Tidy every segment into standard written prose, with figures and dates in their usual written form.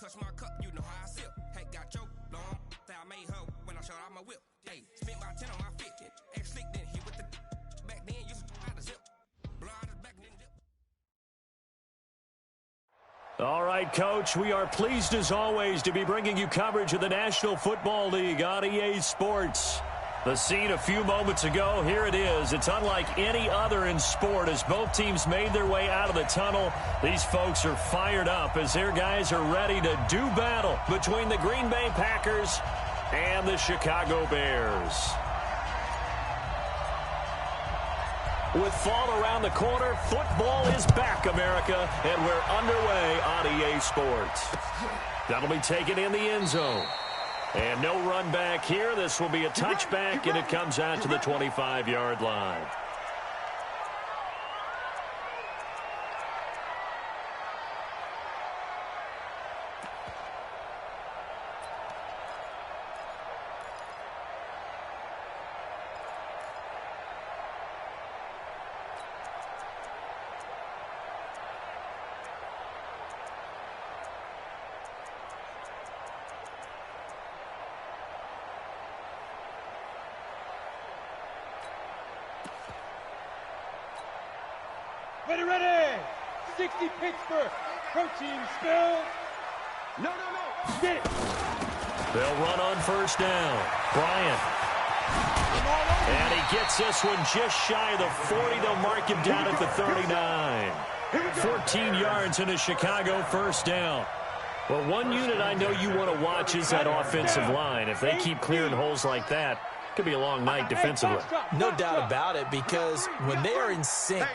touch my cup, you know how I sip. Hey, got your long, I made her when I showed out my whip. Hey, spent my 10 on my fit. Ex slick, then hit with the back then, used to out the zip. Blow out his back, then dip. All right, Coach, we are pleased as always to be bringing you coverage of the National Football League on EA Sports. The scene a few moments ago, here it is. It's unlike any other in sport as both teams made their way out of the tunnel. These folks are fired up as their guys are ready to do battle between the Green Bay Packers and the Chicago Bears. With fall around the corner, football is back, America, and we're underway on EA Sports. That'll be taken in the end zone. And no run back here. This will be a touchback, and it comes out to the 25-yard line. Ready! 60 Pittsburgh. Protein spill. No. Get it. They'll run on first down. Bryant. And he gets this one just shy of the 40. They'll mark him down at the 39. 14 yards in a Chicago first down. Well, one unit I know you want to watch is that offensive line. If they keep clearing holes like that, it could be a long night defensively. No doubt about it, because when they are in sync,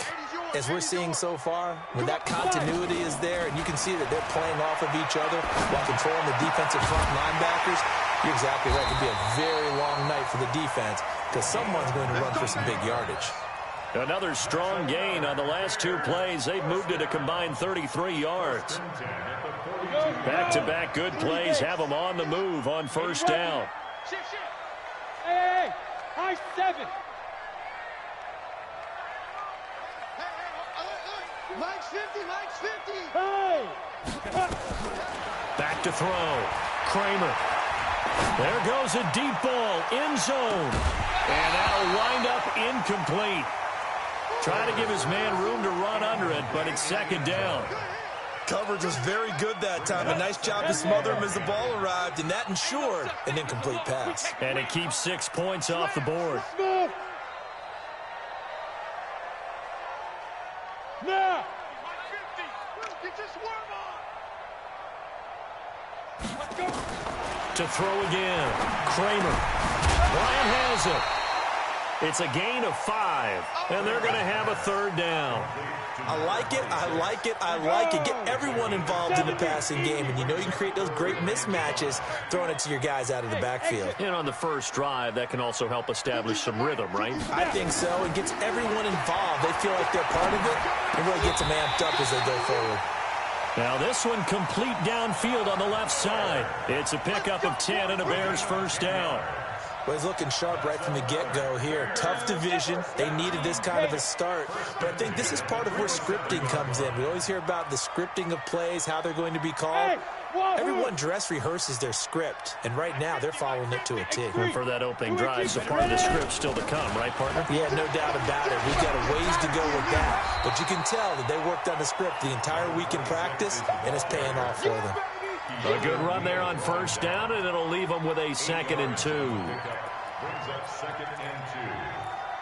as we're seeing so far, when that continuity is there and you can see that they're playing off of each other while controlling the defensive front linebackers, you're exactly right. It could be a very long night for the defense because someone's going to run for some big yardage. Another strong gain on the last two plays. They've moved it a combined 33 yards. Back-to-back good plays have them on the move on first down. Hey, high 7. Mike's 50. Hey! Back to throw. Kramer. There goes a deep ball. End zone. And that'll wind up incomplete. Trying to give his man room to run under it, but it's second down. Coverage was very good that time. A nice job to smother him as the ball arrived, and that ensured an incomplete pass. And it keeps 6 points off the board. Now! To throw again. Kramer. Bryant has it. It's a gain of 5, and they're going to have a third down. I like it. Get everyone involved in the passing game, and you know you can create those great mismatches throwing it to your guys out of the backfield. And on the first drive, that can also help establish some rhythm, right? I think so. It gets everyone involved. They feel like they're part of it. It really gets them amped up as they go forward. Now this one complete downfield on the left side. It's a pickup of 10 and a Bears first down. Well, he's looking sharp right from the get-go here. Tough division. They needed this kind of a start. But I think this is part of where scripting comes in. We always hear about the scripting of plays, how they're going to be called. Everyone dress rehearses their script, and right now they're following it to a T. And for that opening drive, so part of the script still to come, right, partner? Yeah, no doubt about it. We've got a ways to go with that. But you can tell that they worked on the script the entire week in practice, and it's paying off for them. A good run there on first down, and it'll leave them with a 2nd and 2. Brings up 2nd and 2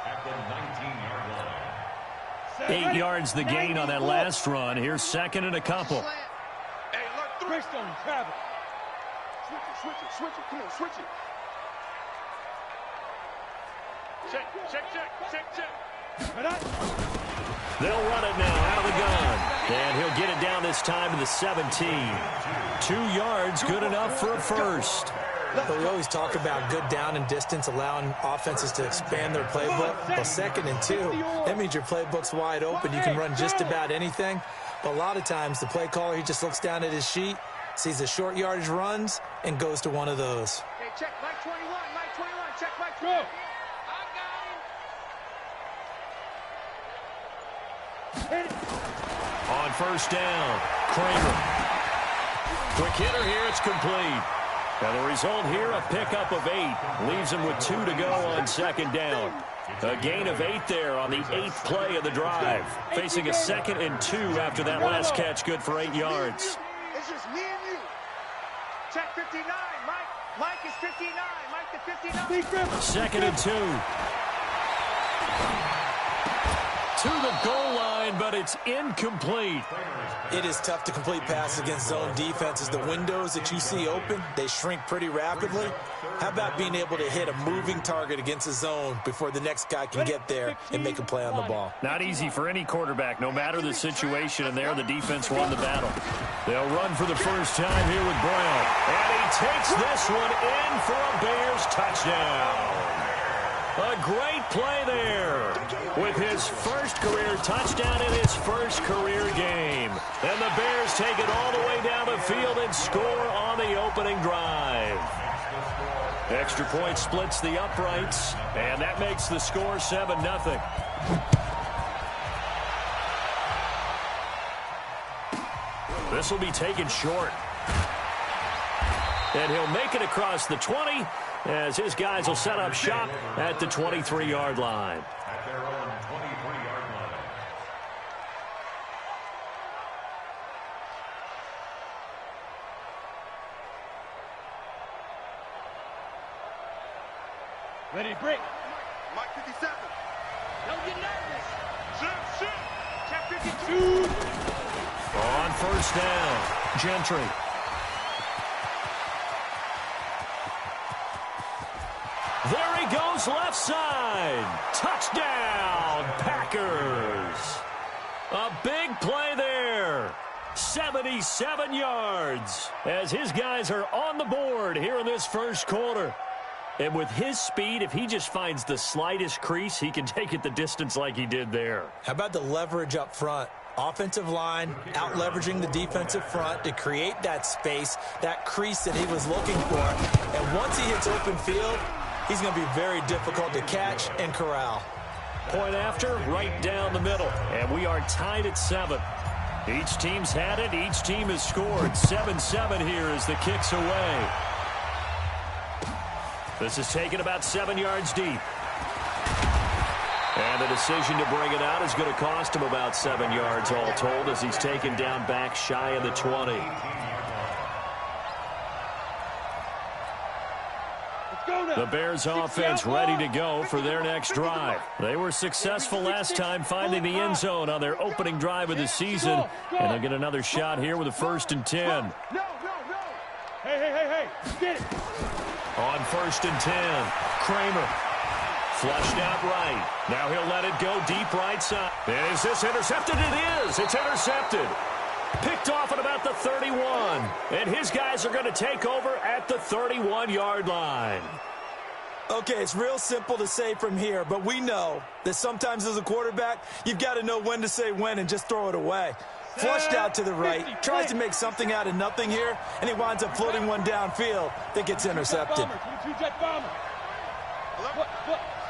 at the 19-yard line. 8 yards the gain on that last run. Here's 2nd and a couple. Hey, look, Bristol, travel. Switch it. Come on, switch it. Check. They'll run it now out of the gun. And he'll get it down this time to the 17. 2 yards, good enough for a first. But we always talk about good down and distance, allowing offenses to expand their playbook. Well, 2nd and 2, that means your playbook's wide open. You can run just about anything. But a lot of times, the play caller, he just looks down at his sheet, sees the short yardage runs, and goes to one of those. Hey, check Mike 21, check Mike 21. On first down, Kramer. Quick hitter here, it's complete. Now the result here, a pickup of 8. Leaves him with 2 to go on second down. A gain of 8 there on the 8th play of the drive. Facing a 2nd and 2 after that last catch, good for 8 yards. It's just me and you. Check 59, Mike. Mike is 59. Mike the 59. 2nd and 2. To the goal line, but it's incomplete. It is tough to complete passes against zone defenses. The windows that you see open, they shrink pretty rapidly. How about being able to hit a moving target against a zone before the next guy can get there and make a play on the ball? Not easy for any quarterback, no matter the situation, and there the defense won the battle. They'll run for the first time here with Brown. And he takes this one in for a Bears touchdown. A great play there with his first career touchdown in his first career game. And the Bears take it all the way down the field and score on the opening drive. Extra point splits the uprights, and that makes the score 7-0. This will be taken short. And he'll make it across the 20 as his guys will set up shop at the 23-yard line. At their own 23-yard line. Ready, break. Mike 57. Don't get nervous. Shoot. Check 52. On first down, Gentry. There he goes, left side. Touchdown, Packers. A big play there. 77 yards as his guys are on the board here in this first quarter. And with his speed, if he just finds the slightest crease, he can take it the distance like he did there. How about the leverage up front? Offensive line out-leveraging the defensive front to create that space, that crease that he was looking for. And once he hits open field, he's going to be very difficult to catch and corral. Point after, right down the middle. And we are tied at 7. Each team's had it. Each team has scored. 7-7 here as the kick's away. This is taken about 7 yards deep. And the decision to bring it out is going to cost him about 7 yards all told as he's taken down back shy of the 20. The Bears offense ready to go for their next drive. They were successful last time finding the end zone on their opening drive of the season. And they'll get another shot here with a 1st and 10. No. Hey. Get it. On 1st and 10, Kramer. Flushed out right. Now he'll let it go deep right side. And is this intercepted? It is. It's intercepted. Picked off at about the 31. And his guys are going to take over at the 31-yard line. Okay, it's real simple to say from here, but we know that sometimes as a quarterback, you've got to know when to say when and just throw it away. Flushed out to the right, tries to make something out of nothing here, and he winds up floating one downfield that gets intercepted.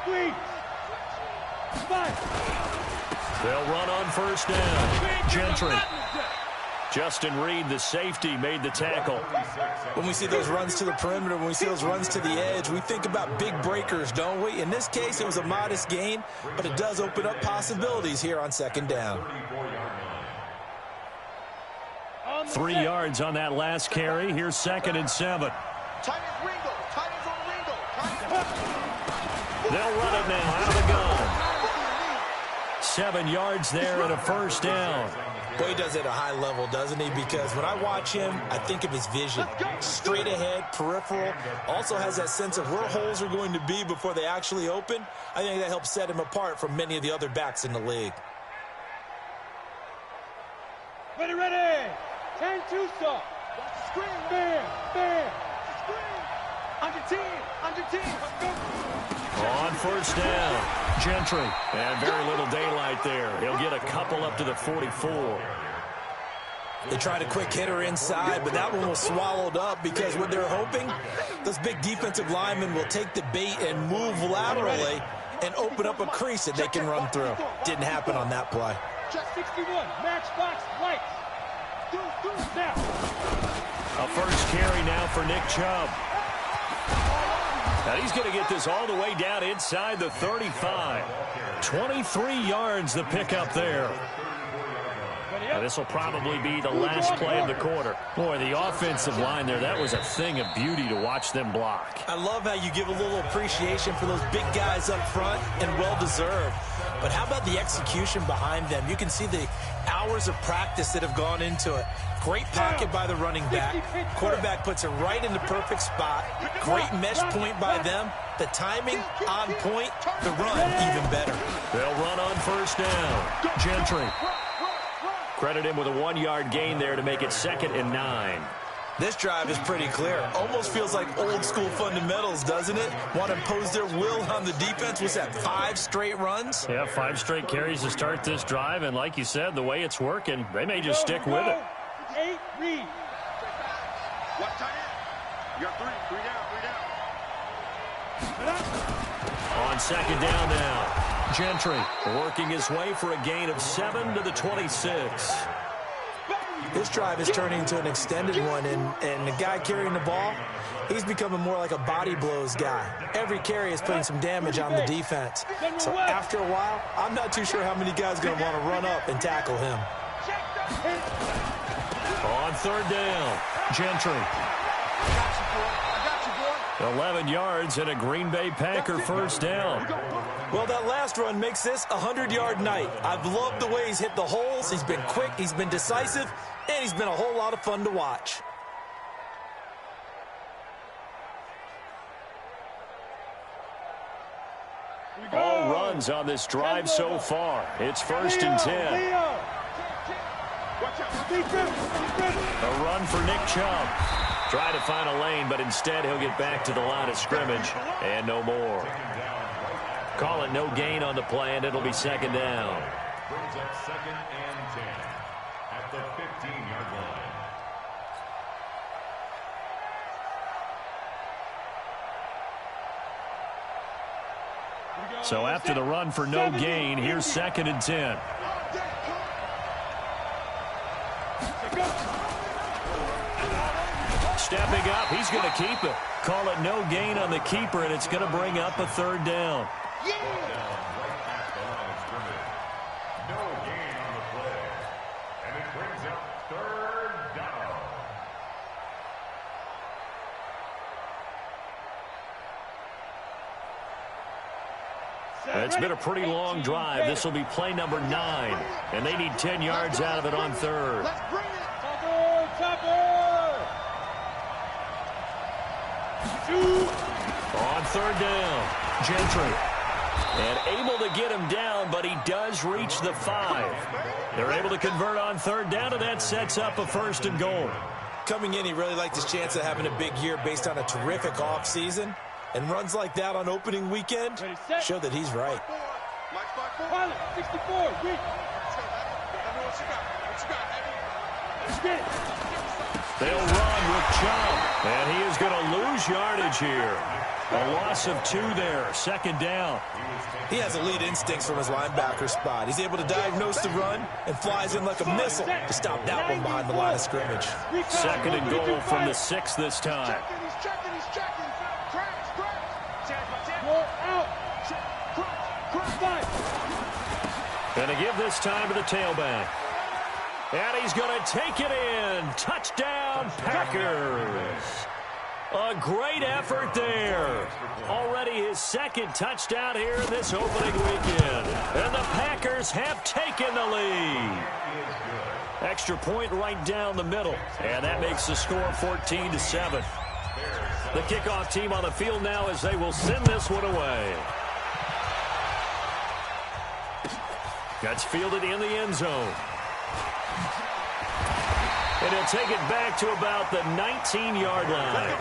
Squeeze. They'll run on 1st down. Gentry. Justin Reed, the safety, made the tackle. When we see those runs to the perimeter, when we see those runs to the edge, we think about big breakers, don't we? In this case, it was a modest gain, but it does open up possibilities here on 2nd down. 3 yards on that last carry. Here's 2nd and 7. They'll run it now out of the gun. 7 yards there and a 1st down. Boy, he does it at a high level, doesn't he? Because when I watch him, I think of his vision. Straight ahead, peripheral. Also has that sense of where holes are going to be before they actually open. I think that helps set him apart from many of the other backs in the league. Ready. 10-2 stop. Bam. Under team. Let's go. On 1st down, Gentry. And very little daylight there. He'll get a couple up to the 44. They tried a quick hitter inside, but that one was swallowed up because what they're hoping, those big defensive linemen will take the bait and move laterally and open up a crease that they can run through. Didn't happen on that play. Check 61. Matchbox lights. Now. A first carry now for Nick Chubb. Now he's going to get this all the way down inside the 35. 23 yards the pickup there. And this will probably be the last play of the quarter. Boy, the offensive line there, that was a thing of beauty to watch them block. I love how you give a little appreciation for those big guys up front, and well-deserved. But how about the execution behind them? You can see the hours of practice that have gone into it. Great pocket by the running back. Quarterback puts it right in the perfect spot. Great mesh point by them. The timing on point. The run even better. They'll run on first down. Gentry. Credit him with a 1-yard gain there to make it 2nd and 9. This drive is pretty clear. Almost feels like old school fundamentals, doesn't it? Want to impose their will on the defense. What's that, 5 straight runs? Yeah, 5 straight carries to start this drive. And like you said, the way it's working, they may just stick with it. 8 read. What tight end? You got 3 down. On 2nd down now. Gentry working his way for a gain of 7 to the 26. This drive is turning into an extended one, and the guy carrying the ball, he's becoming more like a body blows guy. Every carry is putting some damage on the defense. So after a while, I'm not too sure how many guys are going to want to run up and tackle him. On 3rd down, Gentry. 11 yards and a Green Bay Packer first down. Well, that last run makes this a 100-yard night. I've loved the way he's hit the holes. He's been quick, he's been decisive, and he's been a whole lot of fun to watch. All runs on this drive so far. It's 1st and 10. A run for Nick Chubb. Try to find a lane, but instead he'll get back to the line of scrimmage and no more. Call it no gain on the play, and it'll be 2nd down. Brings up 2nd and 10 at the 15-yard line. So after the run for no gain, here's 2nd and 10. Stepping up, he's going to keep it. Call it no gain on the keeper, and it's going to bring up a 3rd down. Right at the line of scrimmage. No gain on the play. And it brings up 3rd down. It's been a pretty long drive. This will be play number 9, and they need 10 yards out of it on 3rd. Let's bring it. On 3rd down, Gentry. And able to get him down, but he does reach the 5. They're able to convert on 3rd down, and that sets up a 1st and goal. Coming in, he really liked his chance of having a big year based on a terrific offseason. And runs like that on opening weekend show that he's right. Pilot, 64, read. They'll run with Chubb, and he is going to lose yardage here. A loss of 2 there, 2nd down. He has elite instincts from his linebacker spot. He's able to diagnose the run and flies in like a missile to stop that one behind the line of scrimmage. 2nd and goal from the 6 this time. He's checking. Out. And to give this time to the tailback. And he's going to take it in. Touchdown, Packers. A great effort there. Already his 2nd touchdown here in this opening weekend. And the Packers have taken the lead. Extra point right down the middle. And that makes the score 14-7. The kickoff team on the field now as they will send this one away. Gets fielded in the end zone. And he'll take it back to about the 19-yard line.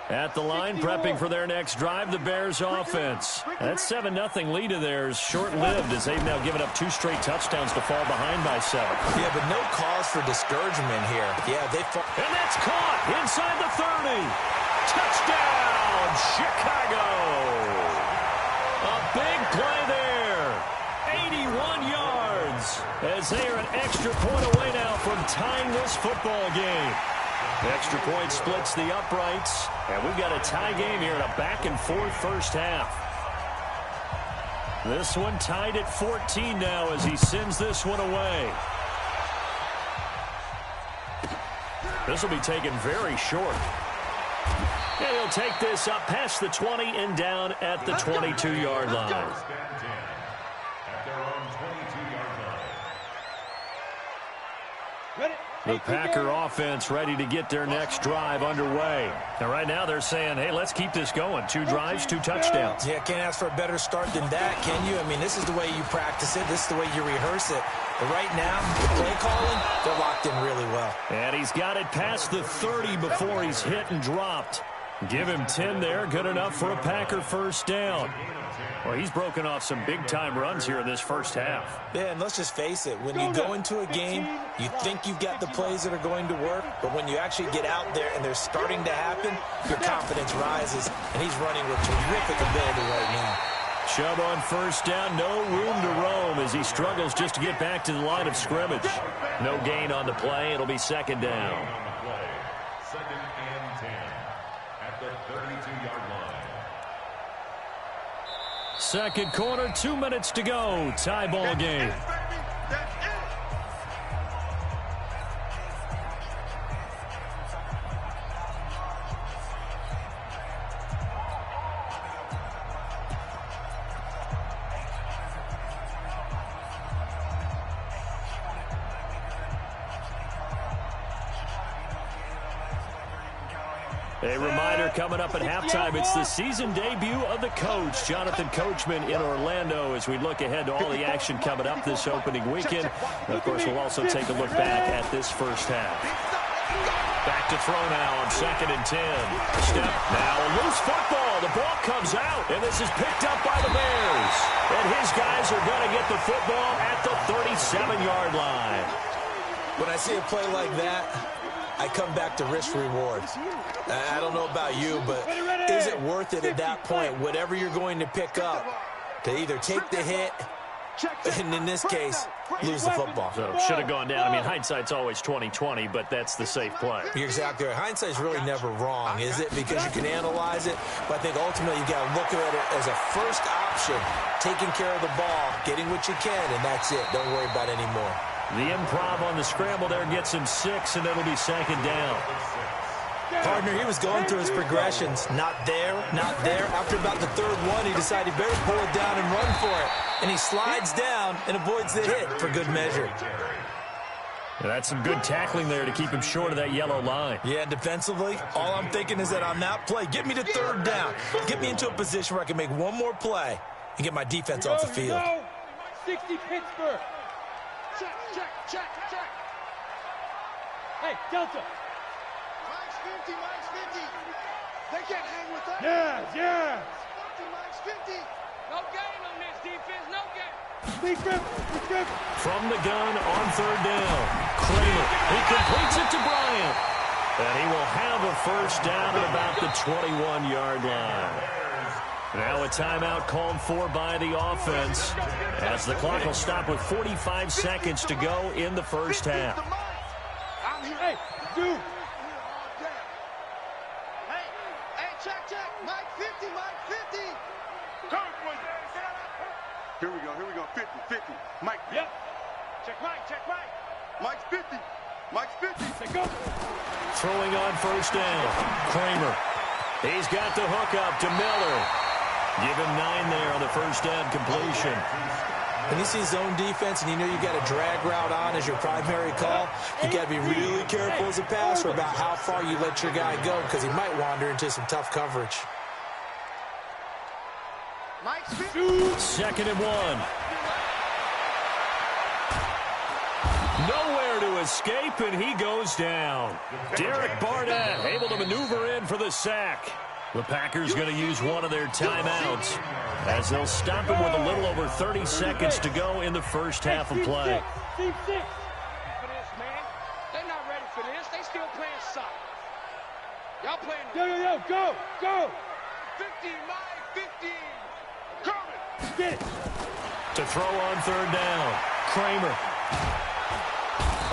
At the line, prepping for their next drive, the Bears offense. That 7-0 lead of theirs short-lived as they've now given up 2 straight touchdowns to fall behind by 7. Yeah, but no cause for discouragement here. Yeah, and that's caught inside the 30. Touchdown, Chicago. A big play there. 81 yards as they are an extra point away now from tying this football game. The extra point splits the uprights, and we've got a tie game here in a back-and-forth first half. This one tied at 14 now as he sends this one away. This will be taken very short. And he'll take this up past the 20 and down at the 22-yard line. At their own 22-yard line. The Packer offense ready to get their next drive underway. And right now they're saying, hey, let's keep this going. 2 drives, 2 touchdowns. Yeah, can't ask for a better start than that, can you? I mean, this is the way you practice it. This is the way you rehearse it. But right now, the play calling, they're locked in really well. And he's got it past the 30 before he's hit and dropped. Give him 10 there. Good enough for a Packer first down. Well, he's broken off some big-time runs here in this first half. Yeah, and let's just face it. When you go into a game, you think you've got the plays that are going to work, but when you actually get out there and they're starting to happen, your confidence rises, and he's running with terrific ability right now. Chubb on first down, no room to roam as he struggles just to get back to the line of scrimmage. No gain on the play. It'll be second down. Second and 10 at the 32-yard line. Second quarter, 2 minutes to go. Tie ball game. A reminder coming up at halftime, it's the season debut of the coach, Jonathan Coachman in Orlando, as we look ahead to all the action coming up this opening weekend. And of course, we'll also take a look back at this first half. Back to throw now on 2nd and 10. Step now, a loose football. The ball comes out, and this is picked up by the Bears. And his guys are going to get the football at the 37-yard line. When I see a play like that, I come back to risk-reward. I don't know about you, but is it worth it at that point, whatever you're going to pick up, to either take the hit, and in this case, lose the football? So should have gone down. I mean, hindsight's always 20/20, but that's the safe play. You're exactly right. Hindsight's really never wrong, is it? Because you can analyze it, but I think ultimately you got to look at it as a first option, taking care of the ball, getting what you can, and that's it. Don't worry about any more. The improv on the scramble there gets him 6, and it'll be second down. Partner, he was going through his progressions. Not there, not there. After about the third one, he decided he better pull it down and run for it. And he slides down and avoids the hit for good measure. That's some good tackling there to keep him short of that yellow line. Yeah, defensively, all I'm thinking is that on that play, get me to third down. Get me into a position where I can make one more play and get my defense off the field. 60 Pittsburgh. Check. Hey, Delta. Mike's 50, Mike's 50. They can't hang with that. Yeah. 40, Mike's 50. No gain on this defense, no gain. Big grip. From the gun on third down. Kramer, he completes it to Bryant. And he will have a first down at about the 21-yard line. Now a timeout called for by the offense as the clock will stop with 45 seconds to go in the first half. Hey, dude. Hey, check. Mike 50, Mike 50. Here we go. 50. Mike. Yep. Check Mike. Mike's 50. Say go. Throwing on first down. Kramer. He's got the hook up to Miller. Give him 9 there on the first down completion. When you see zone defense and you know you got a drag route on as your primary call, you got to be really careful as a passer about how far you let your guy go because he might wander into some tough coverage. Mike's 50. Second and 1. Nowhere to escape, and he goes down. Derek Barnett able to maneuver in for the sack. The Packers going to use one of their timeouts as they'll stop him with a little over 30 seconds to go in the first half of play. They're not ready for this. They still playing soccer. Y'all playing. Yo, go. 15, Mike, 15. Coming. Get it. To throw on third down. Kramer.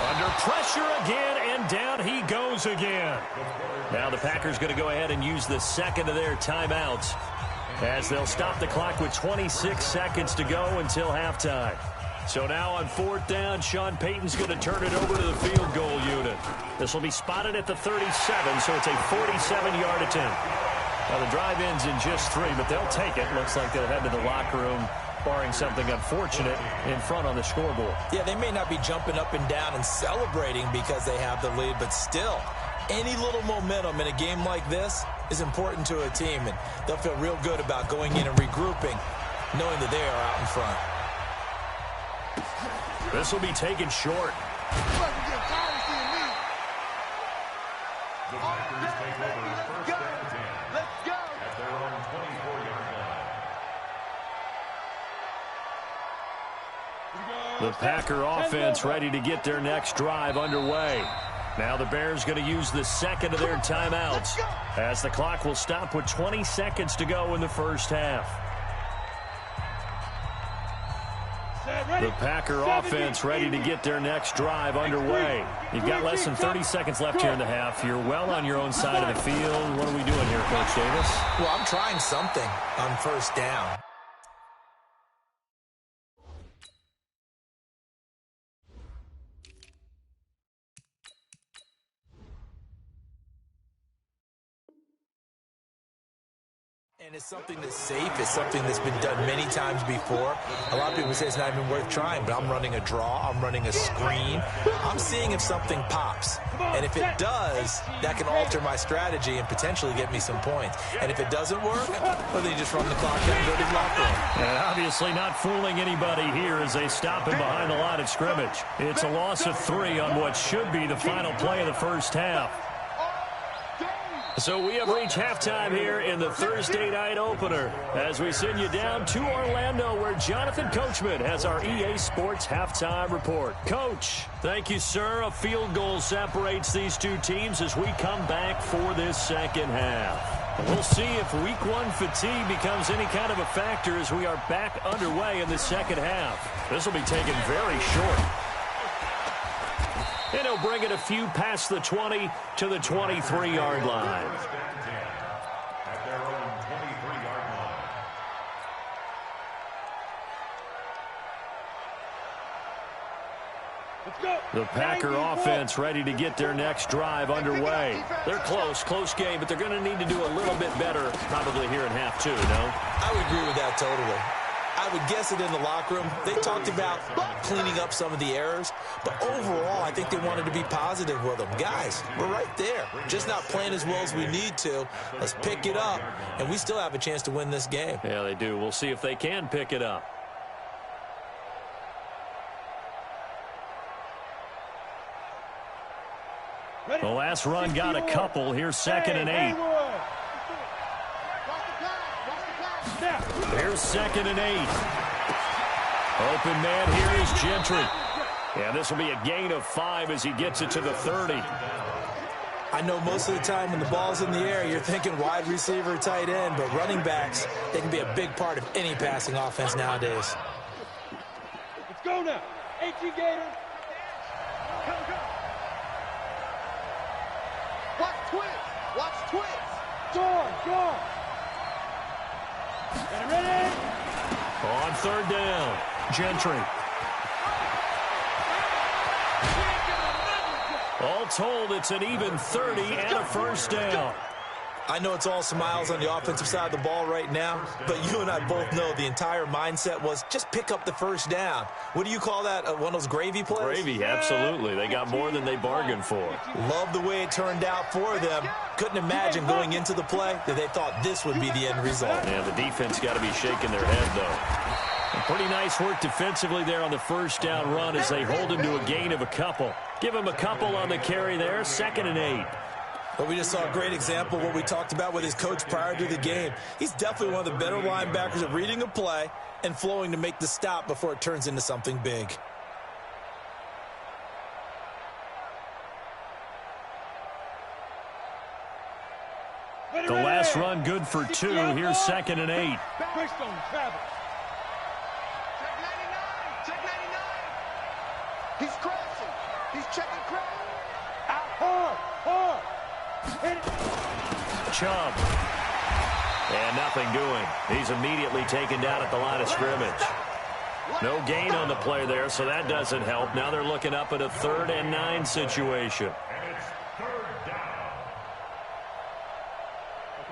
Under pressure again, and down he goes again. Now the Packers going to go ahead and use the second of their timeouts as they'll stop the clock with 26 seconds to go until halftime. So now on fourth down, Sean Payton's going to turn it over to the field goal unit. This will be spotted at the 37, so it's a 47-yard attempt. Now the drive ends in just 3, but they'll take it. Looks like they'll head to the locker room, barring something unfortunate in front on the scoreboard. Yeah, they may not be jumping up and down and celebrating because they have the lead, but still, any little momentum in a game like this is important to a team, and they'll feel real good about going in and regrouping, knowing that they are out in front. This will be taken short. The Packers take over first and 10. Let's go. At their own 24-yard line. The Packer offense ready to get their next drive underway. Now the Bears going to use the second of their timeouts as the clock will stop with 20 seconds to go in the first half. The Packer offense ready to get their next drive underway. You've got less than 30 seconds left here in the half. You're well on your own side of the field. What are we doing here, Coach Davis? Well, I'm trying something on first down. And it's something that's safe. It's something that's been done many times before. A lot of people say it's not even worth trying, but I'm running a draw. I'm running a screen. I'm seeing if something pops. And if it does, that can alter my strategy and potentially get me some points. And if it doesn't work, well, then you just run the clock down and go to the locker room. And obviously not fooling anybody here as they stop him behind the line of scrimmage. It's a loss of 3 on what should be the final play of the first half. So we have reached halftime here in the Thursday night opener as we send you down to Orlando where Jonathan Coachman has our EA Sports halftime report. Coach, thank you, sir. A field goal separates these two teams as we come back for this second half. We'll see if week 1 fatigue becomes any kind of a factor as we are back underway in the second half. This will be taken very short. And he'll bring it a few past the 20 to the 23-yard line. At their own 23-yard line. The Packer offense ready to get their next drive underway. They're close game, but they're going to need to do a little bit better probably here in half 2, no? I would agree with that totally. I would guess it in the locker room. They talked about cleaning up some of the errors, but overall, I think they wanted to be positive with them. Guys, we're right there. Just not playing as well as we need to. Let's pick it up, and we still have a chance to win this game. Yeah, they do. We'll see if they can pick it up. The last run got a couple. Here's 2nd and 8. Here's 2nd and 8. Open man here is Gentry. Yeah, this will be a gain of 5 as he gets it to the 30. I know most of the time when the ball's in the air, you're thinking wide receiver, tight end, but running backs, they can be a big part of any passing offense nowadays. Let's go now. 18 Gator. Go. Watch twins. Go. Ready? On third down, Gentry. All told, it's an even 30 and a first down. I know it's all smiles on the offensive side of the ball right now, but you and I both know the entire mindset was just pick up the first down. What do you call that, one of those gravy plays? Gravy, absolutely. They got more than they bargained for. Love the way it turned out for them. Couldn't imagine going into the play that they thought this would be the end result. Yeah, the defense got to be shaking their head, though. Pretty nice work defensively there on the first down run as they hold him to a gain of a couple. Give him a couple on the carry there, 2nd and 8. Well, we just saw a great example of what we talked about with his coach prior to the game. He's definitely one of the better linebackers at reading a play and flowing to make the stop before it turns into something big. The last run good for 2. Here's 2nd and 8. Check 99. He's crashing. He's checking crash. Out hard. Hit it. Chubb. And nothing doing. He's immediately taken down at the line of scrimmage. No gain on the play there, so that doesn't help. Now they're looking up at a 3rd and 9 situation.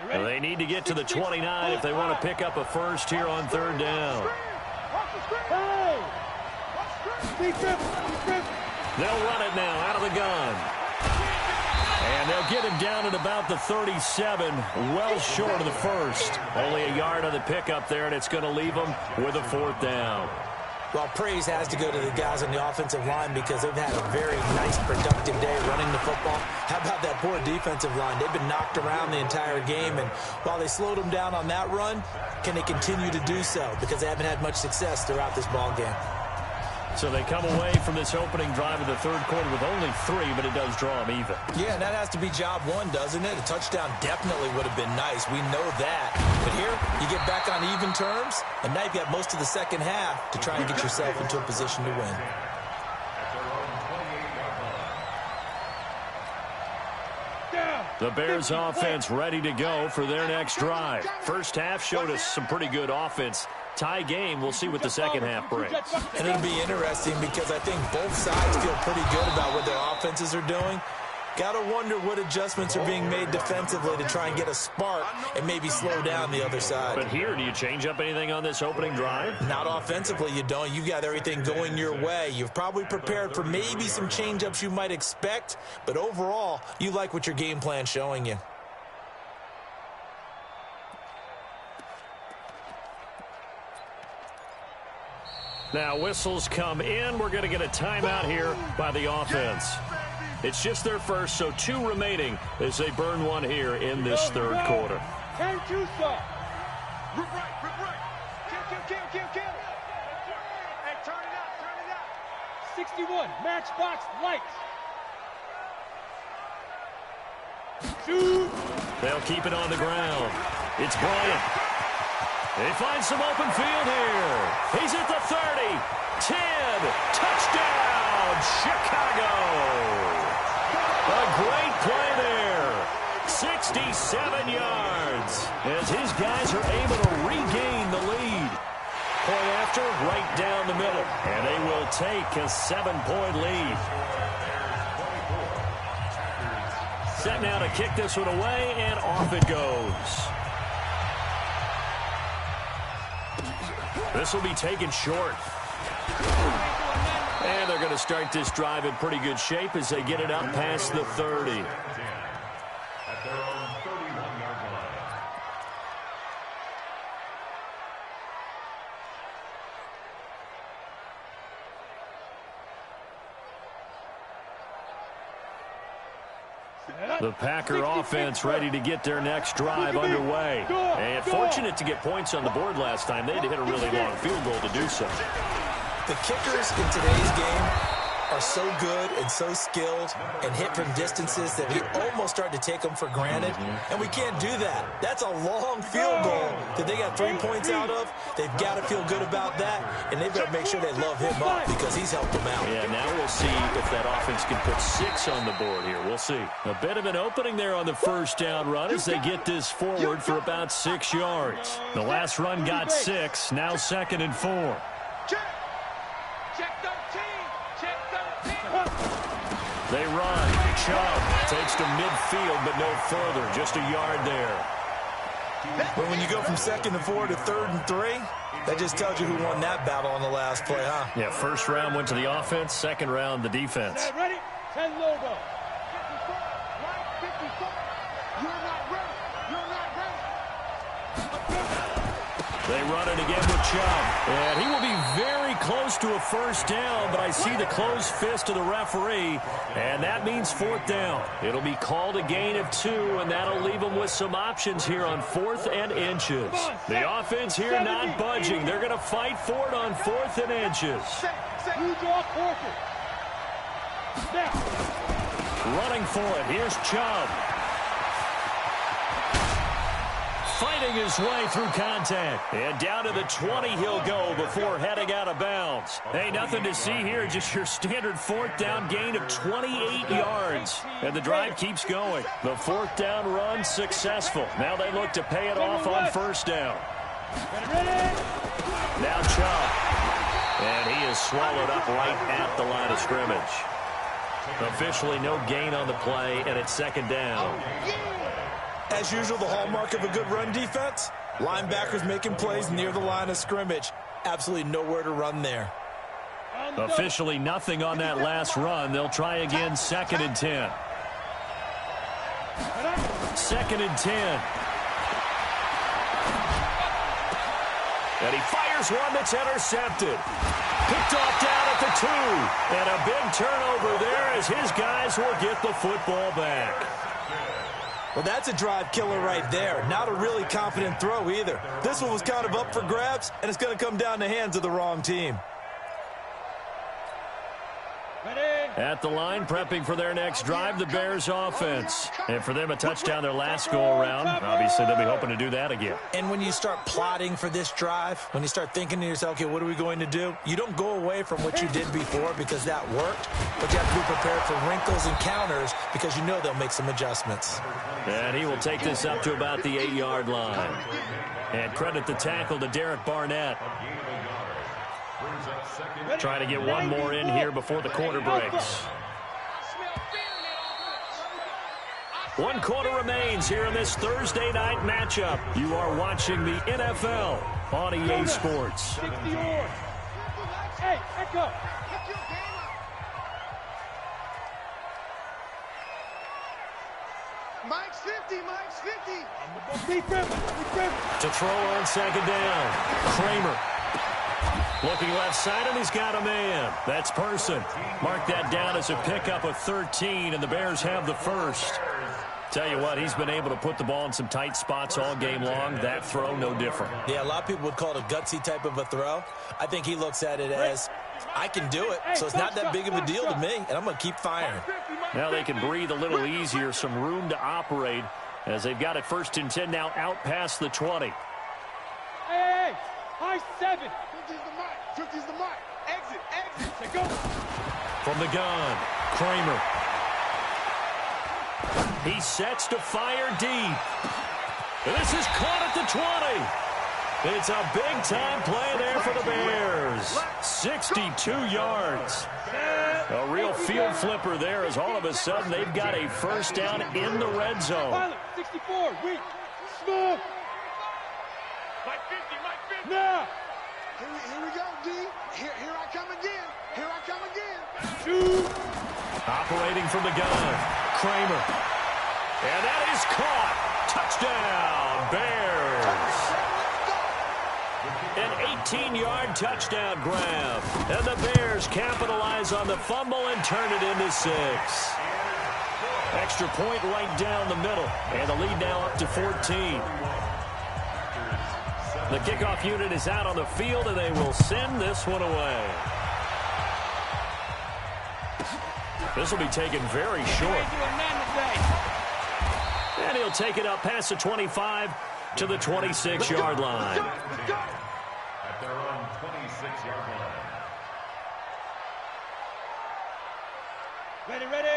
Well, they need to get to the 29 if they want to pick up a first here on 3rd down. They'll run it now out of the gun. And they'll get him down at about the 37, well short of the first. Only a yard on the pickup there, and it's going to leave them with a 4th down. Well, praise has to go to the guys on the offensive line because they've had a very nice, productive day running the football. How about that poor defensive line? They've been knocked around the entire game, and while they slowed them down on that run, can they continue to do so? Because they haven't had much success throughout this ball game. So they come away from this opening drive of the 3rd quarter with only 3, but it does draw them even. Yeah, and that has to be job 1, doesn't it? A touchdown definitely would have been nice. We know that. But here, you get back on even terms, and now you've got most of the second half to try and get yourself into a position to win. The Bears offense ready to go for their next drive. First half showed us some pretty good offense. Tie game, we'll see what the second half brings. And it'll be interesting because I think both sides feel pretty good about what their offenses are doing. Got to wonder what adjustments are being made defensively to try and get a spark and maybe slow down the other side. But here, do you change up anything on this opening drive? Not offensively, you don't. You've got everything going your way. You've probably prepared for maybe some change-ups you might expect, but overall, you like what your game plan's showing you. Now whistles come in. We're going to get a timeout here by the offense. It's just their first, so 2 remaining as they burn one here in this 3rd quarter. Turn to stop. Rip right. Kill. Hey, turn it up. 61, matchbox lights. Shoot. They'll keep it on the ground. It's Bryant. They find some open field here. He's at the 30, 10, touchdown, Chicago. A great play there. 67 yards as his guys are able to regain the lead. Point after, right down the middle. And they will take a 7-point lead. Set now to kick this one away, and off it goes. This will be taken short. And they're going to start this drive in pretty good shape as they get it up past the 30. At their own 31-yard line. The Packer offense ready to get their next drive underway. And fortunate to get points on the board last time. They had to hit a really long field goal to do so. The kickers in today's game are so good and so skilled and hit from distances that we almost start to take them for granted, and we can't do that. That's a long field goal that they got 3 points out of. They've got to feel good about that, and they've got to make sure they love him up because he's helped them out. Yeah, now we'll see if that offense can put 6 on the board here. We'll see. A bit of an opening there on the first down run as they get this forward for about 6 yards. The last run got 6, now 2nd and 4. Check 13. They run. Chubb takes to midfield, but no further. Just a yard there. But when you go from 2nd and 4 to 3rd and 3, that just tells you who won that battle on the last play, huh? Yeah, first round went to the offense, second round the defense. Ready? 10 logo. 54. You're not ready. They run it again with Chubb. And he will be very close to a first down, but I see the closed fist of the referee, and that means fourth down. It'll be called a gain of 2, and that'll leave them with some options here on 4th and inches. The offense here not budging. They're going to fight for it on 4th and inches. Running for it. Here's Chubb. Fighting his way through contact. And down to the 20 he'll go before heading out of bounds. Hey, nothing to see here. Just your standard 4th down gain of 28 yards. And the drive keeps going. The 4th down run successful. Now they look to pay it off on first down. Now Chubb. And he is swallowed up right at the line of scrimmage. Officially no gain on the play, and it's second down. As usual, the hallmark of a good run defense, linebackers making plays near the line of scrimmage. Absolutely nowhere to run there. Officially nothing on that last run. They'll try again, 2nd and 10. 2nd and 10. And he fires one that's intercepted. Picked off down at the 2. And a big turnover there as his guys will get the football back. Well, that's a drive killer right there. Not a really confident throw either. This one was kind of up for grabs, and it's going to come down the hands of the wrong team. At the line, prepping for their next drive, the Bears offense. And for them, a touchdown their last go-around. Obviously, they'll be hoping to do that again. And when you start plotting for this drive, when you start thinking to yourself, okay, what are we going to do? You don't go away from what you did before because that worked, but you have to be prepared for wrinkles and counters because you know they'll make some adjustments. And he will take this up to about the 8-yard line. And credit the tackle to Derek Barnett. Trying to get one more in here before the quarter breaks. 1 quarter remains here in this Thursday night matchup. You are watching the NFL on EA Sports. Hey, echo. Mike's 50, Mike's 50. To throw on 2nd down. Kramer. Looking left side, and he's got a man. That's Person. Mark that down as a pickup of 13, and the Bears have the first. Tell you what, he's been able to put the ball in some tight spots all game long. That throw, no different. Yeah, a lot of people would call it a gutsy type of a throw. I think he looks at it as, I can do it, so it's not that big of a deal to me, and I'm going to keep firing. Now they can breathe a little easier, some room to operate, as they've got it 1st and 10 now out past the 20. Hey, high 7. 50's the mark. 50's the mark. Exit, exit. Go. From the gun, Kramer. He sets to fire deep. This is caught at the 20. It's a big-time play there for the Bears. 62 yards. A real field flipper there as all of a sudden they've got a first down in the red zone. 64, weak, small. Mike 50, Mike 50. Now. Here we go, D. Here I come again. Here I come again. Shoot. Operating from the gun, Kramer. And that is caught. Touchdown, Bears. An 18-yard touchdown grab. And the Bears capitalize on the fumble and turn it into 6. Extra point right down the middle. And the lead now up to 14. The kickoff unit is out on the field, and they will send this one away. This will be taken very short. And he'll take it up past the 25 to the 26-yard line. At their own 26-yard line.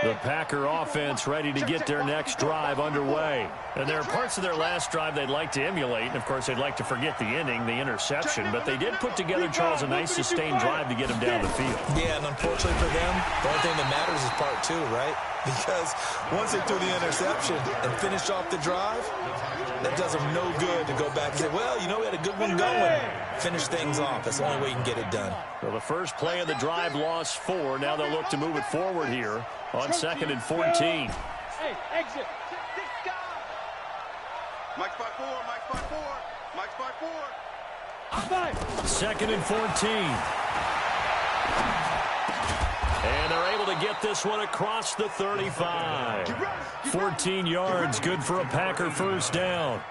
The Packer offense ready to get their next drive underway. And there are parts of their last drive they'd like to emulate. And, of course, they'd like to forget the ending, the interception. But they did put together, Charles, a nice sustained drive to get them down the field. Yeah, and unfortunately for them, the only thing that matters is part 2, right? Because once they threw the interception and finished off the drive, that does them no good to go back and say, well, you know, we had a good one going. Finish things off. That's the only way you can get it done. Well, the first play of the drive lost 4. Now they'll look to move it forward here on 2nd and 14. Hey, exit. Mike's by 4, Mike's by 4, Mike's by 4. 2nd and 14. And they're able to get this one across the 35. 14 yards, good for a Packer first down.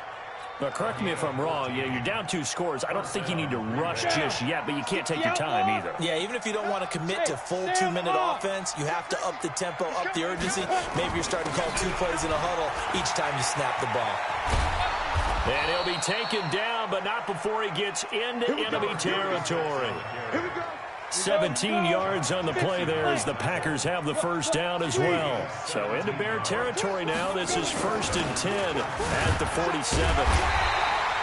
Now, correct me if I'm wrong. You're down 2 scores. I don't think you need to rush just yet, but you can't take your time either. Yeah, even if you don't want to commit to full 2-minute offense, you have to up the tempo, up the urgency. Maybe you're starting to call 2 plays in a huddle each time you snap the ball. And he'll be taken down, but not before he gets into enemy territory. 17 yards on the play there as the Packers have the first down as well. So into Bear territory now. This is 1st and 10 at the 47.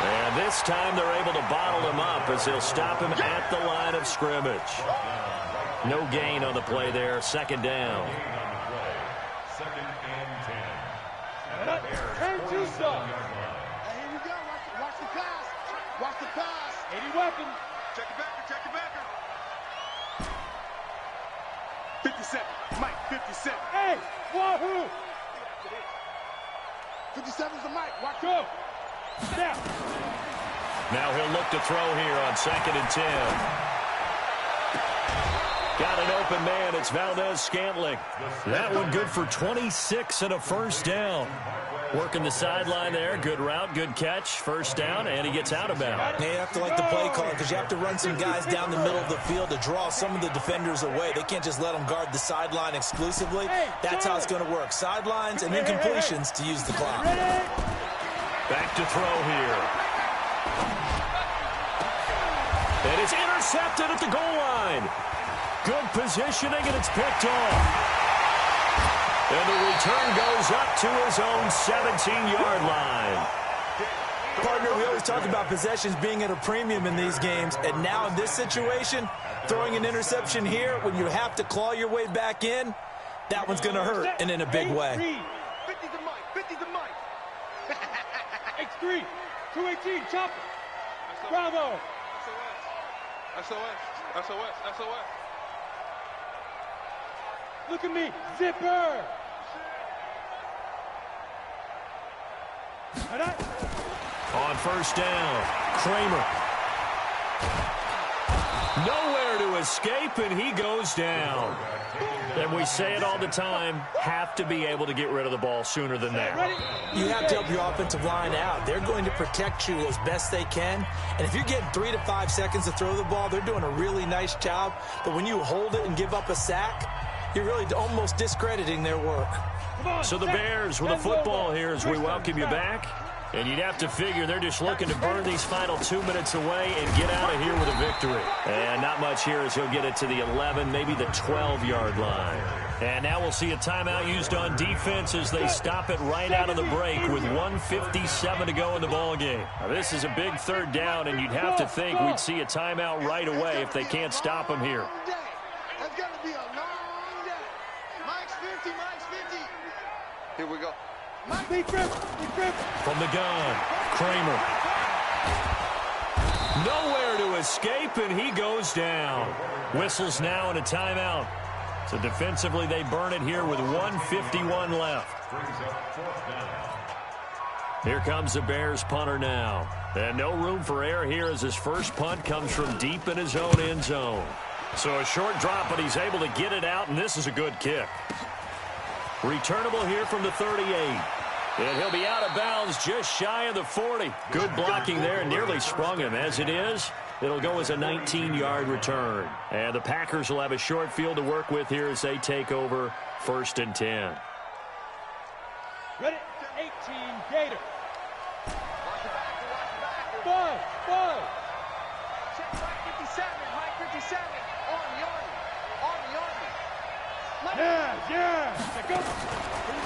And this time they're able to bottle him up as they'll stop him at the line of scrimmage. No gain on the play there. 2nd down. 2nd and 10. Turn to stuff. Here we go. Watch the pass. Watch the pass. 80 weapon. Check the backer, check the backer. 57, Mike, 57. Hey, wahoo! 57's the Mike. Watch go. Now. Now he'll look to throw here on 2nd and 10. Got an open man. It's Valdez-Scantling. That one good for 26 and a first down. Working the sideline there. Good route, good catch. First down, and he gets out of bounds. Yeah, you have to like the play call because you have to run some guys down the middle of the field to draw some of the defenders away. They can't just let them guard the sideline exclusively. That's how it's going to work. Sidelines and then completions to use the clock. Back to throw here. And it's intercepted at the goal line. Good positioning, and it's picked off. And the return goes up to his own 17-yard line. Partner, we always talk about possessions being at a premium in these games, and now in this situation, throwing an interception here when you have to claw your way back in, that one's going to hurt, and in a big way. 50 to Mike, 50 to Mike. X3, 218, chopper. Bravo. SOS, SOS, SOS. Look at me, zipper. On first down, Kramer. Nowhere to escape, and he goes down. And we say it all the time, have to be able to get rid of the ball sooner than that. You have to help your offensive line out. They're going to protect you as best they can. And if you're getting 3 to 5 seconds to throw the ball, they're doing a really nice job. But when you hold it and give up a sack, you're really almost discrediting their work. So the Bears with a football here as we welcome you back. And you'd have to figure they're just looking to burn these final 2 minutes away and get out of here with a victory. And not much here as he'll get it to the 11, maybe the 12-yard line. And now we'll see a timeout used on defense as they stop it right out of the break with 1:57 to go in the ballgame. Now this is a big 3rd down, and you'd have to think we'd see a timeout right away if they can't stop him here. That's going to be a long day. Mike's 50, Mike's 50. Here we go. Mike, big grip, big grip. From the gun, Kramer. Nowhere to escape, and he goes down. Whistles now in a timeout. So defensively, they burn it here with 1:51 left. Here comes the Bears punter now. And no room for error here as his first punt comes from deep in his own end zone. So a short drop, but he's able to get it out, and this is a good kick. Returnable here from the 38. And he'll be out of bounds just shy of the 40. Good blocking there, and nearly sprung him. As it is, it'll go as a 19-yard return. And the Packers will have a short field to work with here as they take over 1st and 10. Ready? 18, Gator. Buzz, buzz. Check Mike 57, Mike 57. Yeah. Go.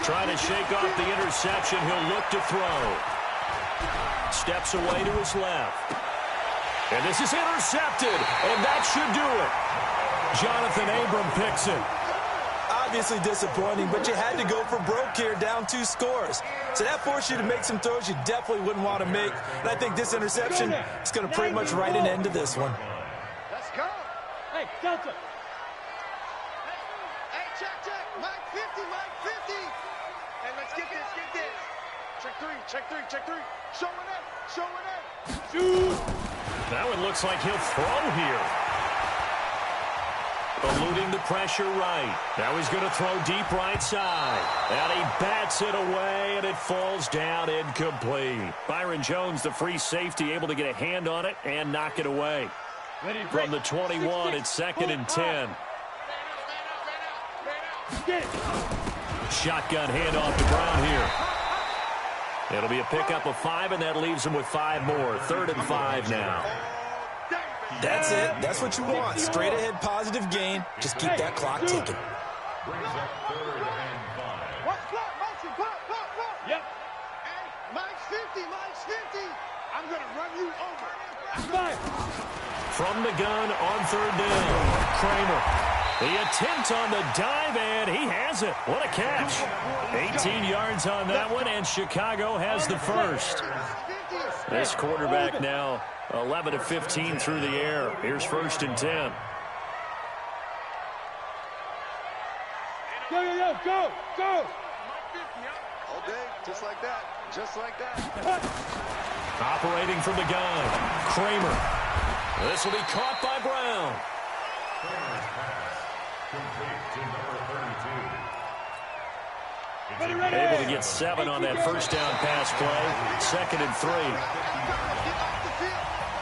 Trying to shake off the interception. He'll look to throw. Steps away to his left. And this is intercepted. And that should do it. Jonathan Abram picks it. Obviously disappointing, but you had to go for broke here, down 2 scores. So that forced you to make some throws you definitely wouldn't want to make. And I think this interception is going to pretty much write an end to this one. Let's go. Hey, Delta. Check. Mike 50, Mike 50. Hey, let's get this. Check 3. Showing it. Shoot. That one looks like he'll throw here. Eluding the pressure right. Now he's going to throw deep right side. And he bats it away, and it falls down incomplete. Byron Jones, the free safety, able to get a hand on it and knock it away. From the 21, it's 2nd and 10. Shotgun handoff to Brown here. It'll be a pickup of 5, and that leaves him with 5 more. 3rd and 5 now. That's it. That's what you want. Straight ahead positive gain. Just keep that clock ticking. Brings up 3rd and 5. Watch block, motion, block. Yep. Hey, Mike's 50, Mike's 50. I'm going to run you over. From the gun on 3rd down. Kramer. The attempt on the dive, and he has it. What a catch. 18 yards on that one, and Chicago has the first. This quarterback now 11 of 15 through the air. Here's 1st and 10. Go! All day, just like that. Operating from the gun. Kramer. This will be caught by Brown. Kramer's pass complete to number 32. Able to get 7 on that first down pass play. 2nd and 3.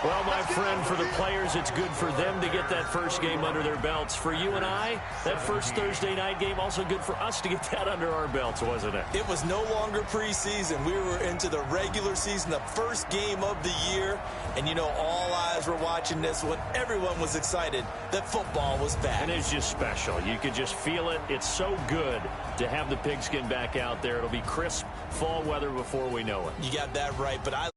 Well, my friend, for the players, it's good for them to get that first game under their belts. For you and I, that first Thursday night game, also good for us to get that under our belts, wasn't it? It was no longer preseason. We were into the regular season, the first game of the year. And, you know, all eyes were watching this when everyone was excited that football was back. And it's just special. You could just feel it. It's so good to have the pigskin back out there. It'll be crisp fall weather before we know it. You got that right, but I